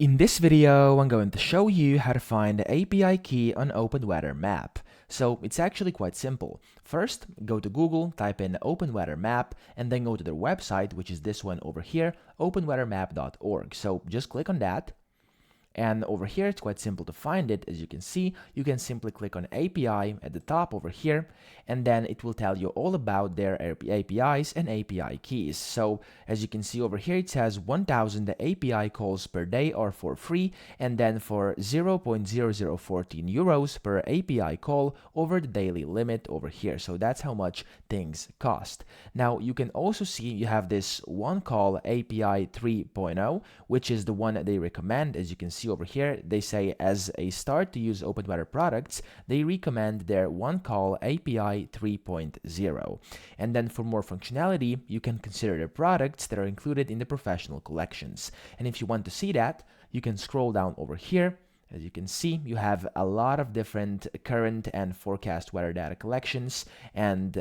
In this video, I'm going to show you how to find the API key on OpenWeatherMap. So it's actually quite simple. First, go to Google, type in OpenWeatherMap, and then go to their website, which is this one over here, openweathermap.org. So just click on that. And over here, it's quite simple to find it. As you can see, you can simply click on API at the top over here, and then it will tell you all about their APIs and API keys. So as you can see over here, it says 1000 API calls per day are for free, and then for 0.0014 euros per API call over the daily limit over here. So that's how much things cost. Now you can also see you have this one call API 3.0, which is the one that they recommend. As you can see over here, they say as a start to use OpenWeather products, they recommend their one call API 3.0. And then for more functionality, you can consider the products that are included in the professional collections. And if you want to see that, you can scroll down over here. As you can see, you have a lot of different current and forecast weather data collections and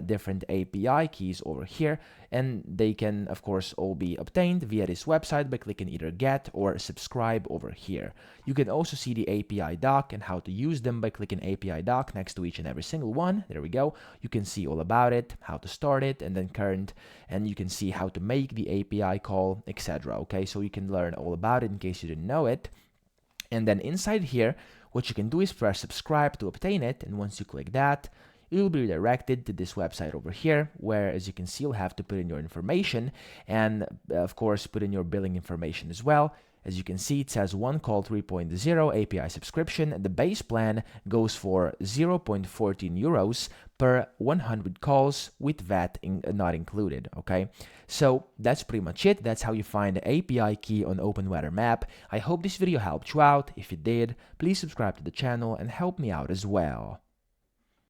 different API keys over here, and they can of course all be obtained via this website by clicking either get or subscribe over here. You can also see the API doc and how to use them by clicking API doc next to each and every single one. There we go. You can see all about it, how to start it, and then current, and you can see how to make the API call, etc. Okay, so you can learn all about it in case you didn't know it. And then inside here, what you can do is press subscribe to obtain it. And once you click that, you will be redirected to this website over here, where, as you can see, you'll have to put in your information and, of course, put in your billing information as well. As you can see, it says one call 3.0 API subscription. The base plan goes for 0.14 euros per 100 calls with VAT not included, okay? So that's pretty much it. That's how you find the API key on OpenWeatherMap. I hope this video helped you out. If it did, please subscribe to the channel and help me out as well.